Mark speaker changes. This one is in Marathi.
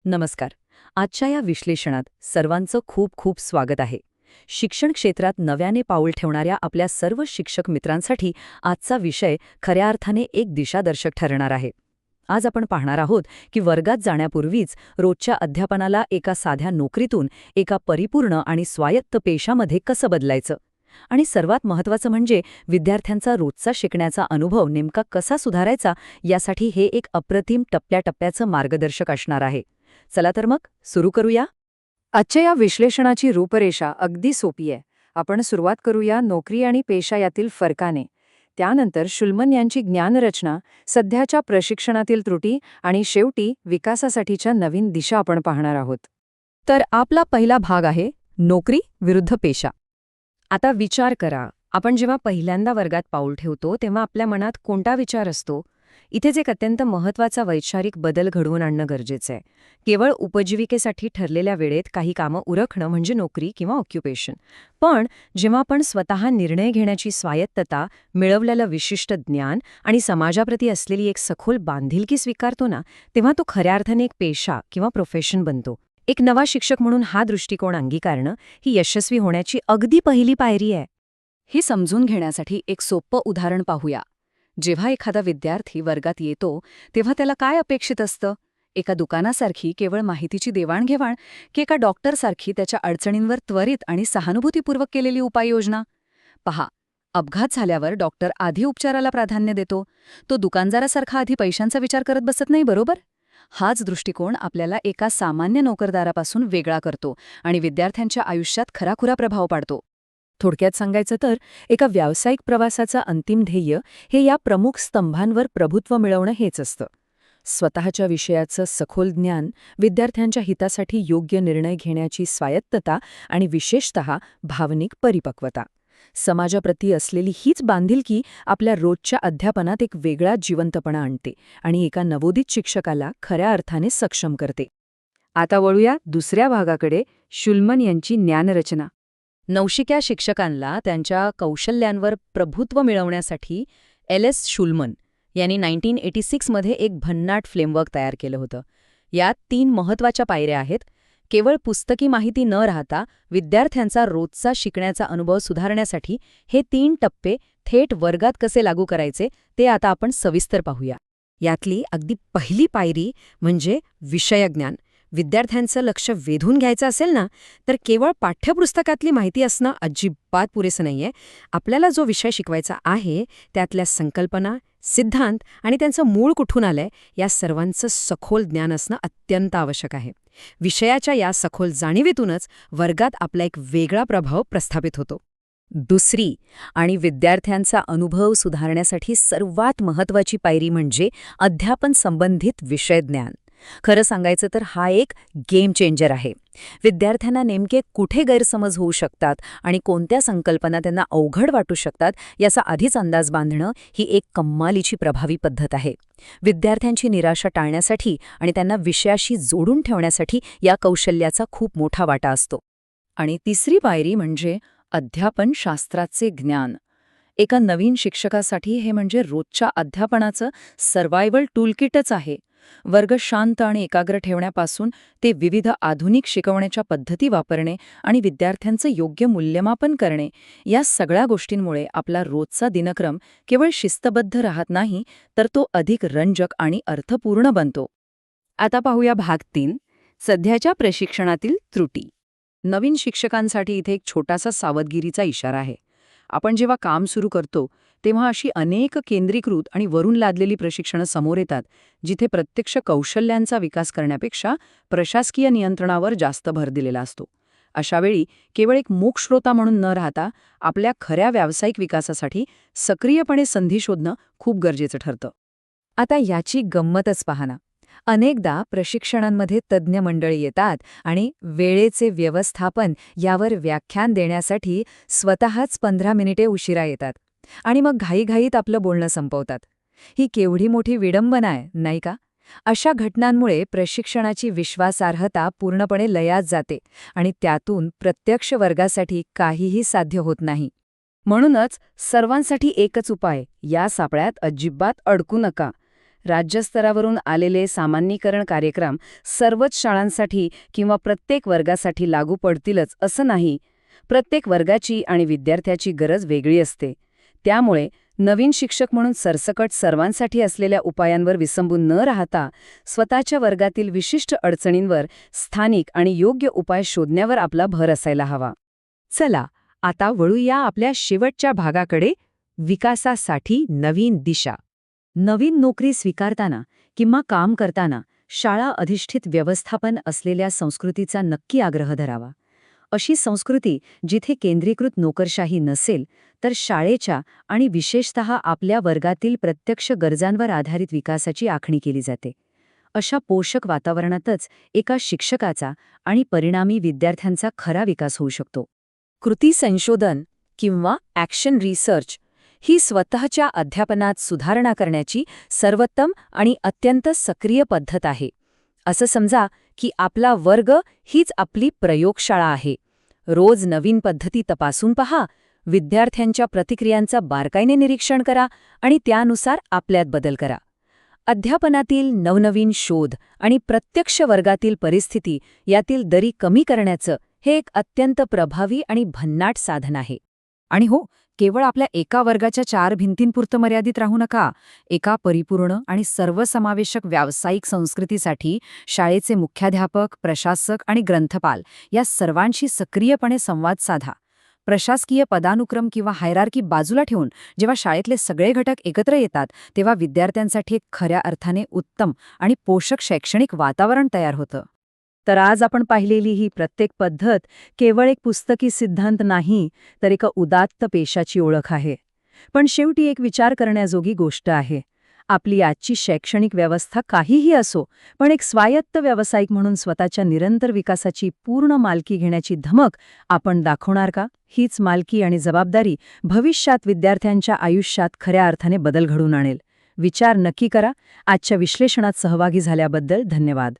Speaker 1: नमस्कार. आजच्या या विश्लेषणात सर्वांचं खूप खूप स्वागत आहे. शिक्षण क्षेत्रात नव्याने पाऊल ठेवणाऱ्या आपल्या सर्व शिक्षक मित्रांसाठी आजचा विषय खऱ्या अर्थाने एक दिशादर्शक ठरणार आहे. आज आपण पाहणार आहोत की वर्गात जाण्यापूर्वीच रोजच्या अध्यापनाला एका साध्या नोकरीतून एका परिपूर्ण आणि स्वायत्त पेशामध्ये कसं बदलायचं, आणि सर्वात महत्त्वाचं म्हणजे विद्यार्थ्यांचा रोजचा शिकण्याचा अनुभव नेमका कसा सुधारायचा, यासाठी हे एक अप्रतिम टप्प्याटप्प्याचं मार्गदर्शक असणार आहे. चला तर मग सुरू करूया.
Speaker 2: आजच्या या विश्लेषणाची रूपरेषा अगदी सोपी आहे. आपण सुरुवात करूया नोकरी आणि पेशा यातील फरकाने. त्यानंतर शुल्मन यांची ज्ञानरचना, सध्याच्या प्रशिक्षणातील त्रुटी आणि शेवटी विकासासाठीच्या नवीन दिशा आपण पाहणार आहोत.
Speaker 1: तर आपला पहिला भाग आहे नोकरी विरुद्ध पेशा. आता विचार करा, आपण जेव्हा पहिल्यांदा वर्गात पाऊल ठेवतो तेव्हा आपल्या मनात कोणता विचार असतो? इथेच एक अत्यंत महत्त्वाचा वैचारिक बदल घडवून आणणं गरजेचं आहे. केवळ उपजीविकेसाठी ठरलेल्या वेळेत काही कामं उरकणं म्हणजे नोकरी किंवा ऑक्युपेशन. पण जेव्हा आपण स्वतः निर्णय घेण्याची स्वायत्तता, मिळवलेलं विशिष्ट ज्ञान आणि समाजाप्रती असलेली एक सखोल बांधिलकी स्वीकारतो ना, तेव्हा तो खऱ्या अर्थाने एक पेशा किंवा प्रोफेशन बनतो. एक नवा शिक्षक म्हणून हा दृष्टिकोन अंगीकारणं ही यशस्वी होण्याची अगदी पहिली पायरी आहे. हे समजून घेण्यासाठी एक सोपं उदाहरण पाहूया. जेव्हा एखादा विद्यार्थी वर्गात येतो तेव्हा त्याला काय अपेक्षित असतं? एका दुकानासारखी केवळ माहितीची देवाणघेवाण, की एका डॉक्टरसारखी त्याच्या अडचणींवर त्वरित आणि सहानुभूतीपूर्वक केलेली उपाययोजना? पहा, अपघात झाल्यावर डॉक्टर आधी उपचाराला प्राधान्य देतो, तो दुकानदारासारखा आधी पैशांचा विचार करत बसत नाही, बरोबर? हाच दृष्टिकोन आपल्याला एका सामान्य नोकरदारापासून वेगळा करतो आणि विद्यार्थ्यांच्या आयुष्यात खराखुरा प्रभाव पाडतो. थोडक्यात सांगायचं तर एका व्यावसायिक प्रवासाचा अंतिम ध्येय हे या प्रमुख स्तंभांवर प्रभुत्व मिळवणं हेच असतं. स्वतःच्या विषयाचं सखोल ज्ञान, विद्यार्थ्यांच्या हितासाठी योग्य निर्णय घेण्याची स्वायत्तता आणि विशेषतः भावनिक परिपक्वता. समाजाप्रती असलेली हीच बांधिलकी आपल्या रोजच्या अध्यापनात एक वेगळा जिवंतपणा आणते आणि एका नवोदित शिक्षकाला खऱ्या अर्थाने सक्षम करते.
Speaker 2: आता वळूया दुसऱ्या भागाकडे, शुल्मन यांची ज्ञानरचना.
Speaker 1: नवशिक्या शिक्षकांना त्यांच्या कौशल्यांवर प्रभुत्व मिळवण्यासाठी एल.एस. शुल्मन यांनी 1986 मध्ये एक भन्नाट फ्रेमवर्क तयार केलं होतं. यात 3 महत्त्वाच्या पायऱ्या आहेत. केवळ पुस्तकी माहिती न राहता विद्यार्थ्यांचा रोजचा शिकण्याचा अनुभव सुधारण्यासाठी हे 3 टप्पे थेट वर्गात कसे लागू करायचे ते आता आपण सविस्तर पाहूया. यातली अगदी पहिली पायरी म्हणजे विषयज्ञान. विद्यार्थ्यांचं लक्ष वेधून घ्यायचं असेल ना, तर केवळ पाठ्यपुस्तकातली माहिती असणं अजिबात पुरेसं नाहीये. आपल्याला जो विषय शिकवायचा आहे त्यातल्या संकल्पना, सिद्धांत आणि त्यांचं मूळ कुठून आलंय या सर्वांचं सखोल ज्ञान असणं अत्यंत आवश्यक आहे. विषयाच्या या सखोल जाणीवेतूनच वर्गात आपला एक वेगळा प्रभाव प्रस्थापित होतो. दुसरी आणि विद्यार्थ्यांचा अनुभव सुधारण्यासाठी सर्वात महत्त्वाची पायरी म्हणजे अध्यापन संबंधित विषयज्ञान. खरं सांगायचं तर हा एक गेम चेंजर आहे. विद्यार्थ्यांना नेमके कुठे गैरसमज होऊ शकतात आणि कोणत्या संकल्पना त्यांना अवघड वाटू शकतात याचा आधीच अंदाज बांधणं ही एक कमालीची प्रभावी पद्धत आहे. विद्यार्थ्यांची निराशा टाळण्यासाठी आणि त्यांना विषयाशी जोडून ठेवण्यासाठी या कौशल्याचा खूप मोठा वाटा असतो. आणि तिसरी पायरी म्हणजे अध्यापन शास्त्राचे ज्ञान. एका नवीन शिक्षकासाठी हे म्हणजे रोजच्या अध्यापनाचं सर्व्हायव्हल टूलकिटच आहे. वर्ग शांत आणि एकाग्र ठेवण्यापासून ते विविध आधुनिक शिकवण्याच्या पद्धती वापरणे आणि विद्यार्थ्यांचं योग्य मूल्यमापन करणे, या सगळ्या गोष्टींमुळे आपला रोजचा दिनक्रम केवळ शिस्तबद्ध राहत नाही, तर तो अधिक रंजक आणि अर्थपूर्ण बनतो.
Speaker 2: आता पाहूया भाग 3, सध्याच्या प्रशिक्षणातील त्रुटी.
Speaker 1: नवीन शिक्षकांसाठी इथे एक छोटासा सावधगिरीचा इशारा आहे. आपण जेव्हा काम सुरू करतो तेव्हा अशी अनेक केंद्रीकृत आणि वरून लादलेली प्रशिक्षणं समोर येतात, जिथे प्रत्यक्ष कौशल्यांचा विकास करण्यापेक्षा प्रशासकीय नियंत्रणावर जास्त भर दिलेला असतो. अशावेळी केवळ एक मूक श्रोता म्हणून न राहता आपल्या खऱ्या व्यावसायिक विकासासाठी सक्रियपणे संधी शोधणं खूप गरजेचं ठरतं.
Speaker 2: आता याची गंमतच पहा ना. अनेकदा प्रशिक्षणांमध्ये तज्ज्ञ मंडळी येतात आणि वेळेचे व्यवस्थापन यावर व्याख्यान देण्यासाठी स्वतःच 15 मिनिटे उशिरा येतात आणि मग घाईघाईत आपलं बोलणं संपवतात. ही केवढी मोठी विडंबना आहे, नाही का? अशा घटनांमुळे प्रशिक्षणाची विश्वासार्हता पूर्णपणे लयात जाते आणि त्यातून प्रत्यक्ष वर्गासाठी काहीही साध्य होत नाही. म्हणूनच सर्वांसाठी एकच उपाय, या सापळ्यात अजिबात अडकू नका.
Speaker 1: राज्यस्तरावरून आलेले सामान्यीकरण कार्यक्रम सर्वच शाळांसाठी किंवा प्रत्येक वर्गासाठी लागू पडतीलच असं नाही. प्रत्येक वर्गाची आणि विद्यार्थ्याची गरज वेगळी असते. त्यामुळे नवीन शिक्षक म्हणून सरसकट सर्वांसाठी असलेल्या उपायांवर विसंबून न राहता स्वतःच्या वर्गातील विशिष्ट अडचणींवर स्थानिक आणि योग्य उपाय शोधण्यावर आपला भर असायला हवा.
Speaker 2: चला आता वळूया आपल्या शेवटच्या भागाकडे, विकासासाठी नवीन दिशा. नवीन नोकरी स्वीकारताना किंवा काम करताना शाळा अधिष्ठित व्यवस्थापन असलेल्या संस्कृतीचा नक्की आग्रह धरावा. अशी संस्कृती जिथे केंद्रीकृत नोकरशाही नसेल तर शाळेच्या आणि विशेषतः आपल्या वर्गातील प्रत्यक्ष गरजांवर आधारित विकासाची आखणी केली जाते. अशा पोषक वातावरणातच एका शिक्षकाचा आणि परिणामी विद्यार्थ्यांचा खरा विकास होऊ शकतो. कृती संशोधन किंवा ॲक्शन रिसर्च ही स्वतःच्या अध्यापनात सुधारणा करण्याची सर्वोत्तम आणि अत्यंत सक्रिय पद्धत आहे. असं समजा की आपला वर्ग हीच आपली प्रयोगशाळा आहे. रोज नवीन पद्धती तपासून पहा, विद्यार्थ्यांच्या प्रतिक्रियांचं बारकाईने निरीक्षण करा आणि त्यानुसार आपल्यात बदल करा. अध्यापनातील नवनवीन शोध आणि प्रत्यक्ष वर्गातील परिस्थिती यातील दरी कमी करण्याचं हे एक अत्यंत प्रभावी आणि भन्नाट साधन आहे. आणि हो, केवळ आपल्या एका वर्गाच्या 4 भिंतींपुरतं मर्यादित राहू नका. एका परिपूर्ण आणि सर्वसमावेशक व्यावसायिक संस्कृतीसाठी शाळेचे मुख्याध्यापक, प्रशासक आणि ग्रंथपाल या सर्वांशी सक्रियपणे संवाद साधा. प्रशासकीय पदानुक्रम किंवा हायरार्की बाजूला ठेवून जेव्हा शाळेतले सगळे घटक एकत्र येतात तेव्हा विद्यार्थ्यांसाठी एक खऱ्या अर्थाने उत्तम आणि पोषक शैक्षणिक वातावरण तयार होतं. तर आज आपण पाहिलेली ही प्रत्येक पद्धत केवळ एक पुस्तकी सिद्धांत नाही, तर एका उदात्त पेशाची ओळख आहे. पण शेवटी एक विचार करण्याजोगी गोष्ट आहे. आपली आजची शैक्षणिक व्यवस्था काहीही असो, पण एक स्वायत्त व्यावसायिक म्हणून स्वतःच्या निरंतर विकासाची पूर्ण मालकी घेण्याची धमक आपण दाखवणार का? हीच मालकी आणि जबाबदारी भविष्यात विद्यार्थ्यांच्या आयुष्यात खऱ्या अर्थाने बदल घडवून आणेल. विचार नक्की करा. आजच्या विश्लेषणात सहभागी झाल्याबद्दल धन्यवाद.